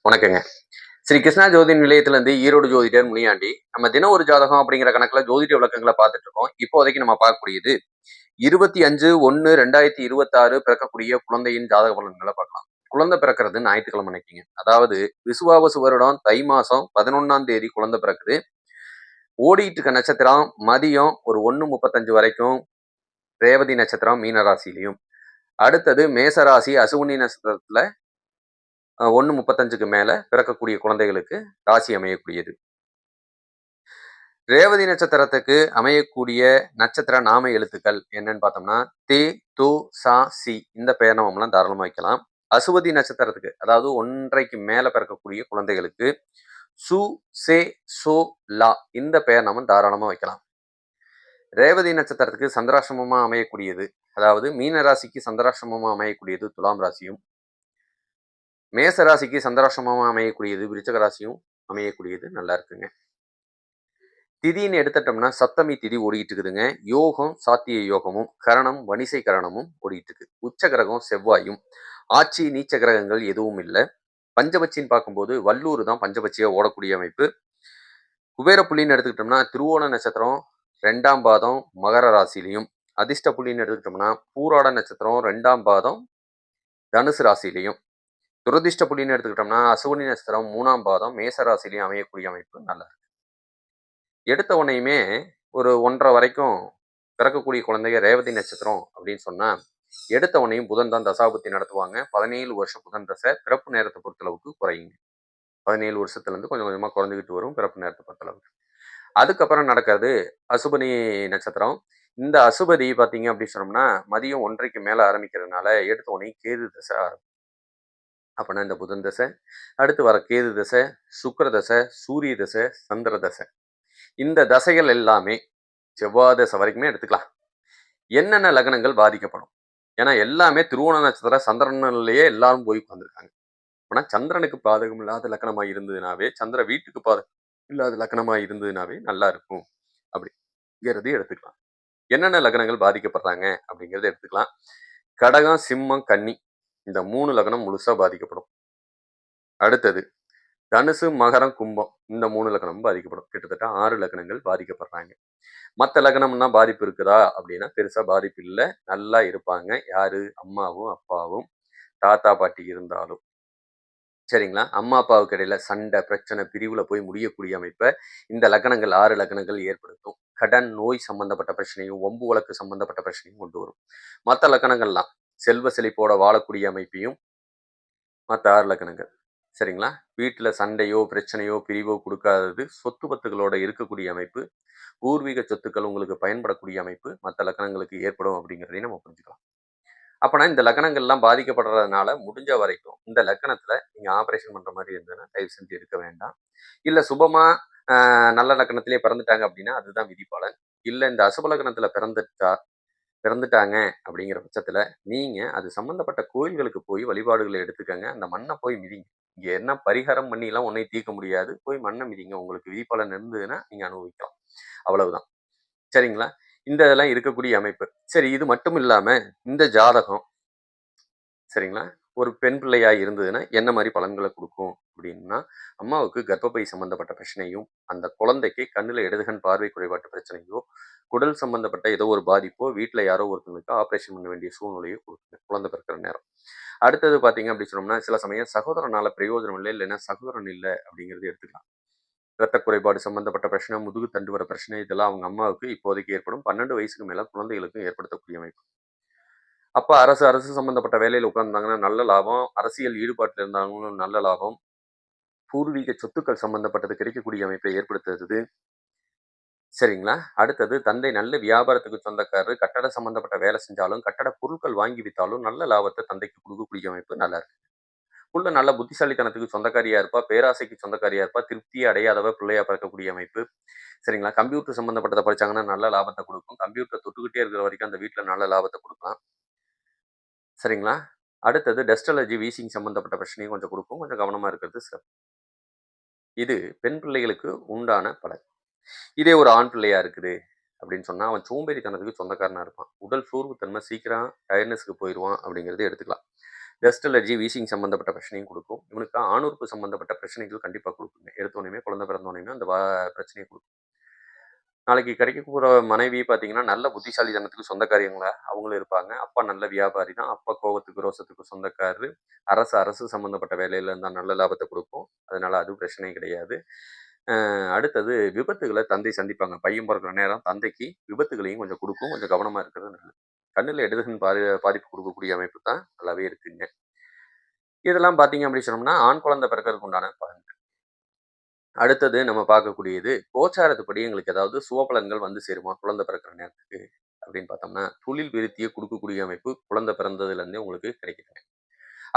வணக்கங்க. ஸ்ரீ கிருஷ்ணா ஜோதி நிலையத்திலிருந்து ஈரோடு ஜோதிடர் முனியாண்டி. நம்ம தினம் ஒரு ஜாதகம் அப்படிங்கிற கணக்குல ஜோதிட விளக்கங்களை பார்த்துட்டு இருக்கோம். இப்போதைக்கு நம்ம பார்க்கக்கூடியது 25/1/2026 பிறக்கக்கூடிய குழந்தையின் ஜாதக பலன்களை பார்க்கலாம். குழந்தை பிறக்கிறது ஞாயிற்றுக்கிழமை அன்னைக்குங்க. அதாவது விசுவாவசு வருடம் தை மாசம் 11ஆம் தேதி குழந்தை பிறக்குது. ஓடிட்டு இருக்க நட்சத்திரம் மதியம் ஒரு 1:35 வரைக்கும் ரேவதி நட்சத்திரம் மீன ராசியிலையும், அடுத்தது மேசராசி அசுவினி நட்சத்திரத்துல 1:35க்கு மேல பிறக்கக்கூடிய குழந்தைகளுக்கு ராசி அமையக்கூடியது. ரேவதி நட்சத்திரத்துக்கு அமையக்கூடிய நட்சத்திர நாம எழுத்துக்கள் என்னன்னு பார்த்தோம்னா தே, து, சா, சி. இந்த பெயர் நாமெல்லாம் தாராளமாக வைக்கலாம். அசுவதி நட்சத்திரத்துக்கு அதாவது 1.5க்கு மேல பிறக்கக்கூடிய குழந்தைகளுக்கு சு, சே, சோ, லா. இந்த பெயர் நாம தாராளமாக வைக்கலாம். ரேவதி நட்சத்திரத்துக்கு சந்திராசிரமமா அமையக்கூடியது, அதாவது மீன ராசிக்கு சந்திராசிரமமா அமையக்கூடியது துலாம் ராசியும், மேச ராசிக்கு சந்திராசிரமமா அமையக்கூடியது விருச்சக ராசியும் அமையக்கூடியது நல்லா இருக்குங்க. திதின்னு எடுத்துட்டோம்னா சப்தமி திதி ஓடிட்டு இருக்குதுங்க. யோகம் சாத்திய யோகமும், கரணம் வணிசை கரணமும் ஓடிட்டு இருக்கு. உச்ச கிரகம் செவ்வாயும், ஆட்சி நீச்ச கிரகங்கள் எதுவும் இல்லை. பஞ்சபட்சின்னு பார்க்கும்போது வல்லூர் தான் பஞ்சபட்சியா ஓடக்கூடிய அமைப்பு. குபேர புள்ளின்னு எடுத்துக்கிட்டோம்னா திருவோண நட்சத்திரம் 2ஆம் பாதம் மகர ராசிலையும், அதிர்ஷ்ட புள்ளின்னு எடுத்துக்கிட்டோம்னா பூராட நட்சத்திரம் 2ஆம் பாதம் தனுசு ராசிலையும், துரதிர்ஷ்ட புள்ளின்னு எடுத்துக்கிட்டோம்னா அசுவனி நட்சத்திரம் 3ஆம் பாதம் மேச ராசிலையும் அமையக்கூடிய அமைப்பு நல்லா இருக்கு. எடுத்த உடனேயுமே ஒரு 1.5 வரைக்கும் பிறக்கக்கூடிய குழந்தைங்க ரேவதி நட்சத்திரம் அப்படின்னு சொன்னா எடுத்த உடனேயும் புதன் தான் தசாபுத்தி நடத்துவாங்க. 17 வருஷம் புதன் தசை. பிறப்பு நேரத்தை பொறுத்தளவுக்கு குறையுங்க. 17 வருஷத்துல இருந்து கொஞ்சம் கொஞ்சமா குறைஞ்சிக்கிட்டு வரும் பிறப்பு நேரத்தை பொறுத்தளவுக்கு. அதுக்கப்புறம் நடக்கிறது அசுபனி நட்சத்திரம். இந்த அசுபதி பார்த்தீங்க அப்படின்னு சொன்னோம்னா மதியம் 1:30க்கு மேல ஆரம்பிக்கிறதுனால எடுத்த உடனே கேது தசை ஆரம்பிக்கும். அப்படின்னா இந்த புதன் தசை, அடுத்து வர கேது தசை, சுக்கிர தசை, சூரிய தசை, சந்திர தசை. இந்த தசைகள் எல்லாமே செவ்வாய் தசை வரைக்குமே எடுத்துக்கலாம். என்னென்ன லக்னங்கள் பாதிக்கப்படும்? ஏன்னா எல்லாமே திருவோண நட்சத்திர சந்திரன்லயே எல்லாரும் போய் உட்கார்ந்துருக்காங்க. ஆனா சந்திரனுக்கு பாதகம் இல்லாத லக்னமா இருந்ததுனாவே, சந்திர வீட்டுக்கு பாதகம் இல்லாத லக்னமா இருந்ததுனாவே நல்லா இருக்கும் அப்படிங்கிறது எடுத்துக்கலாம். என்னென்ன லக்னங்கள் பாதிக்கப்படுறாங்க அப்படிங்கிறத எடுத்துக்கலாம். கடகம், சிம்மம், கன்னி இந்த 3 லக்னம் முழுசா பாதிக்கப்படும். அடுத்தது தனுசு, மகரம், கும்பம் இந்த 3 லக்னமும் பாதிக்கப்படும். கிட்டத்தட்ட 6 லக்னங்கள் பாதிக்கப்படுறாங்க. மற்ற லக்னம்னா பாதிப்பு இருக்குதா அப்படின்னா பெருசா பாதிப்பு இல்லை. நல்லா இருப்பாங்க. யாரு? அம்மாவும் அப்பாவும் தாத்தா பாட்டி இருந்தாலும் சரிங்களா. அம்மா அப்பாவுக்கு இடையில சண்டை பிரச்சனை பிரிவுல போய் முடியக்கூடிய அமைப்பை இந்த லக்னங்கள் 6 லக்னங்கள் ஏற்படுத்தும். கடன் நோய் சம்பந்தப்பட்ட பிரச்சனையும் வம்பு வழக்கு சம்பந்தப்பட்ட பிரச்சனையும் கொண்டு வரும். மற்ற லக்னங்கள்லாம் செல்வ செழிப்போட வாழக்கூடிய அமைப்பையும் மற்ற 6 லக்னங்கள் சரிங்களா. வீட்டுல சண்டையோ பிரச்சனையோ பிரிவோ கொடுக்காதது, சொத்து பத்துகளோட இருக்கக்கூடிய அமைப்பு, பூர்வீக சொத்துக்கள் உங்களுக்கு பயன்படக்கூடிய அமைப்பு மற்ற லக்னங்களுக்கு ஏற்படும் அப்படிங்கிறதையும் நம்ம புரிஞ்சுக்கலாம். அப்பனா இந்த லக்னங்கள்லாம் பாதிக்கப்படுறதுனால முடிஞ்ச வரைக்கும் இந்த லக்னத்துல நீங்க ஆபரேஷன் பண்ற மாதிரி இருந்ததுன்னா தயவு செஞ்சு இருக்க வேண்டாம். இல்ல சுபமா நல்ல லக்னத்திலே பிறந்துட்டாங்க அப்படின்னா அதுதான் விதிப்பலன். இல்ல இந்த அசுப லக்னத்துல பிறந்துட்டாங்க அப்படிங்கிற பட்சத்துல நீங்க அது சம்பந்தப்பட்ட கோயில்களுக்கு போய் வழிபாடுகளை எடுத்துக்கங்க. அந்த மண்ணை போய் மிதிங்க. இங்க என்ன பரிகாரம் பண்ணி எல்லாம் ஒன்னையும் தீர்க்க முடியாது. போய் மண்ணை மிதிங்க. உங்களுக்கு விதிப்பலன் இருந்ததுன்னா நீங்க அனுபவிக்கலாம். அவ்வளவுதான். சரிங்களா. இந்த இதெல்லாம் இருக்கக்கூடிய அமைப்பு. சரி, இது மட்டும் இல்லாம இந்த ஜாதகம் சரிங்களா, ஒரு பெண் பிள்ளையா இருந்ததுன்னா என்ன மாதிரி பலன்களை கொடுக்கும் அப்படின்னா, அம்மாவுக்கு கர்ப்பப்பை சம்பந்தப்பட்ட பிரச்சனையும், அந்த குழந்தைக்கு கண்ணுல இடதுகண் பார்வை குறைபாட்டு பிரச்சனையோ, குடல் சம்பந்தப்பட்ட ஏதோ ஒரு பாதிப்போ, வீட்டுல யாரோ ஒருத்தவங்களுக்கு ஆபரேஷன் பண்ண வேண்டிய சூழ்நிலையோ கொடுக்குங்க குழந்தை பிறக்கிற நேரம். அடுத்தது பாத்தீங்க அப்படி சொன்னோம்னா சில சமயம் சகோதரனால பிரயோஜனம் இல்லை, இல்லைன்னா சகோதரன் இல்லை அப்படிங்கிறது எடுத்துக்கலாம். இரத்த குறைபாடு சம்பந்தப்பட்ட பிரச்சனை, முதுகு தண்டு வர பிரச்சனை இதெல்லாம் அவங்க அம்மாவுக்கு இப்போதைக்கு ஏற்படும். 12 வயசுக்கு மேல குழந்தைகளுக்கும் ஏற்படுத்தக்கூடிய அமைப்பு. அப்ப அரசு சம்பந்தப்பட்ட வேலையில உட்கார்ந்தாங்கன்னா நல்ல லாபம். அரசியல் ஈடுபாட்டுல இருந்தாங்களும் நல்ல லாபம். பூர்வீக சொத்துக்கள் சம்பந்தப்பட்டது கிடைக்கக்கூடிய அமைப்பை ஏற்படுத்துறது. சரிங்களா. அடுத்தது தந்தை நல்ல வியாபாரத்துக்கு சொந்தக்காரரு. கட்டட சம்பந்தப்பட்ட வேலை செஞ்சாலும், கட்டட பொருட்கள் வாங்கி வித்தாலும் நல்ல லாபத்தை தந்தைக்கு கொடுக்கக்கூடிய அமைப்பு நல்லா இருக்கு. புள்ள நல்ல புத்திசாலித்தனத்துக்கு சொந்தக்காரியா இருப்பா, பேராசைக்கு சொந்தக்காரியா இருப்பா, திருப்தியை அடையாதவ பிள்ளையா பிறக்கக்கூடிய அமைப்பு. சரிங்களா. கம்ப்யூட்டர் சம்பந்தப்பட்டதை படிச்சாங்கன்னா நல்ல லாபத்தை கொடுக்கும். கம்ப்யூட்டர் தொட்டுக்கிட்டே இருக்கிற வரைக்கும் அந்த வீட்டுல நல்ல லாபத்தை கொடுக்கலாம். சரிங்களா. அடுத்தது டஸ்ட் அலர்ஜி, வீசிங் சம்பந்தப்பட்ட பிரச்சனையும் கொஞ்சம் கொடுக்கும். கொஞ்சம் கவனமா இருக்கிறது சிறப்பு. இது பெண் பிள்ளைகளுக்கு உண்டான பலன். இதே ஒரு ஆண் பிள்ளையா இருக்குது அப்படின்னு சொன்னா அவன் சோம்பேறித்தனத்துக்கு சொந்தக்காரனா இருப்பான். உடல் சோர்வுத்தன்மை, சீக்கிரம் டயர்னஸ்க்கு போயிடுவான் அப்படிங்கிறத எடுத்துக்கலாம். டஸ்ட் அலர்ஜி, வீசிங் சம்மந்தப்பட்ட பிரச்சனையும் குடுக்கும். இவனுக்கு ஆணுறுப்பு சம்மந்தப்பட்ட பிரச்சனைகள் கண்டிப்பா குடுக்குங்க. எடுத்தோனயுமே குழந்தை பிறந்தோனயுமே அந்த பிரச்சனைய குடுக்கும். நாளைக்கு கிடைக்க போற மனைவி பார்த்தீங்கன்னா, நல்ல புத்திசாலித்தனத்துக்கு சொந்தக்காரியங்களா அவங்களும் இருப்பாங்க. அப்பா நல்ல வியாபாரி தான். அப்பா கோவத்துக்கு, ரோசத்துக்கு சொந்தக்காரரு. அரசு சம்மந்தப்பட்ட வேலையில இருந்தா நல்ல லாபத்த குடுக்கும். அதனால அது பிரச்சனை கிடையாது. அடுத்தது விபத்துகள தந்தை சந்திப்பாங்க. பையன் பொறக்கிற நேரம் தந்தைக்கு விபத்துகளையும் கொஞ்சம் குடுக்கும். கொஞ்சம் கவனமா இருக்கிறது நல்லது. கண்ணுல எடுதகன் பாதிப்பு குடுக்கக்கூடிய அமைப்பு தான் நல்லாவே இருக்குங்க. இதெல்லாம் பார்த்தீங்க அப்படின்னு சொன்னோம்னா, ஆண் குழந்தை பிறக்கறதுக்கு உண்டான பலன்கள். அடுத்தது நம்ம பார்க்கக்கூடியது, கோச்சாரத்துப்படி எங்களுக்கு ஏதாவது சுபபலன்கள் வந்து சேருமா? குழந்தை பிறக்கிற நேரத்துக்கு அப்படின்னு பார்த்தோம்னா, தொழில் விருத்திய குடுக்கக்கூடிய அமைப்பு குழந்தை பிறந்ததுலேருந்தே உங்களுக்கு கிடைக்குதுங்க.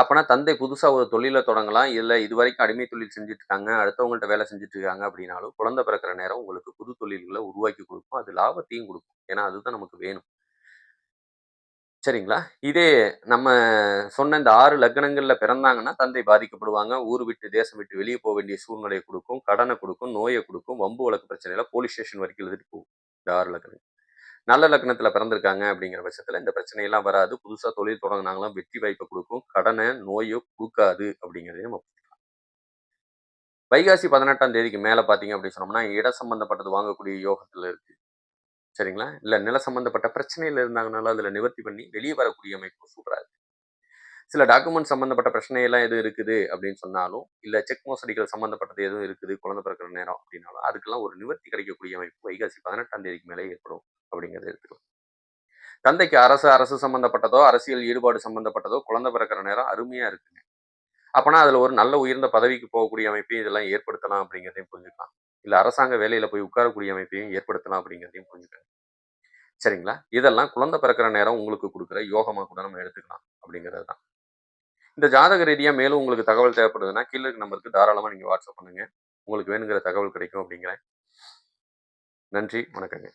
அப்பன்னா தந்தை புதுசா ஒரு தொழில தொடங்கலாம். இல்ல இதுவரைக்கும் அடிமை தொழில் செஞ்சுட்டு இருக்காங்க. அடுத்தவங்கள்ட்ட வேலை செஞ்சுட்டு இருக்காங்க அப்படின்னாலும், குழந்தை பிறக்கிற நேரம் உங்களுக்கு புது தொழில்கள உருவாக்கி குடுக்கும். அது லாபத்தையும் குடுக்கும். ஏன்னா, அதுதான் நமக்கு வேணும். சரிங்களா? இதே நம்ம சொன்ன இந்த 6 லக்னங்கள்ல பிறந்தாங்கன்னா, தந்தை பாதிக்கப்படுவாங்க. ஊர் விட்டு, தேசம் விட்டு வெளிய போ வேண்டிய சூழ்நிலைய குடுக்கும். கடன குடுக்கும், நோய குடுக்கும், வம்பு வழக்கு பிரச்சனையில போலீஸ் ஸ்டேஷன் வரைக்கும் இழுத்துட்டு போகும். இந்த 6 லக்னம். நல்ல லக்னத்துல பிறந்திருக்காங்க அப்படிங்கிற பட்சத்துல இந்த பிரச்சனையெல்லாம் வராது. புதுசா தொழில் தொடங்குனாங்கன்னா வெற்றி வாய்ப்ப குடுக்கும். கடன, நோயோ குடுக்காது அப்படிங்கிறதையும் நம்ம வைகாசி 18ஆம் தேதிக்கு மேல பார்த்தீங்க அப்படின்னு சொன்னோம்னா, இடம் சம்மந்தப்பட்டது வாங்கக்கூடிய யோகத்துல இருக்கு. சரிங்களா? இல்ல நில சம்மந்தப்பட்ட பிரச்சனையில இருந்தாங்கனாலும் அதுல நிவர்த்தி பண்ணி வெளிய வரக்கூடிய அமைப்பு சூப்பரா இருக்கு. சில டாக்குமெண்ட் சம்மந்தப்பட்ட பிரச்சனையெல்லாம் எதுவும் இருக்குது அப்படின்னு சொன்னாலும், இல்ல செக் மோசடிகள் சம்மந்தப்பட்டது எதுவும் இருக்குது குழந்தை பிறக்கிற நேரம் அப்படின்னாலும், அதுக்கெல்லாம் ஒரு நிவர்த்தி கிடைக்கக்கூடிய அமைப்பு வைகாசி 18ஆம் தேதிக்கு மேலே ஏற்படும் அப்படிங்கிறத எடுத்துக்கலாம். தந்தைக்கு அரசு சம்மந்தப்பட்டதோ, அரசியல் ஈடுபாடு சம்மந்தப்பட்டதோ குழந்தை பிறக்கிற நேரம் அருமையா இருக்குங்க. அப்பன்னா அதுல ஒரு நல்ல உயர்ந்த பதவிக்கு போகக்கூடிய அமைப்பையும் இதெல்லாம் ஏற்படுத்தலாம் அப்படிங்கிறதையும் புரிஞ்சுக்கலாம். இல்ல அரசாங்க வேலையில போய் உட்காரக்கூடிய அமைப்பையும் ஏற்படுத்தலாம் அப்படிங்கிறதையும் புரிஞ்சுக்கங்க. சரிங்களா? இதெல்லாம் குழந்தை பிறக்கிற நேரம் உங்களுக்கு குடுக்குற யோகமா கூட நம்ம எடுத்துக்கலாம் அப்படிங்கிறது தான். இந்த ஜாதக ரீதியா மேலும் உங்களுக்கு தகவல் தேவைப்படுதுன்னா, கீழ இருக்க நம்பருக்கு தாராளமா நீங்க வாட்ஸ்அப் பண்ணுங்க. உங்களுக்கு வேணுங்கிற தகவல் கிடைக்கும் அப்படிங்கிறேன். நன்றி, வணக்கங்க.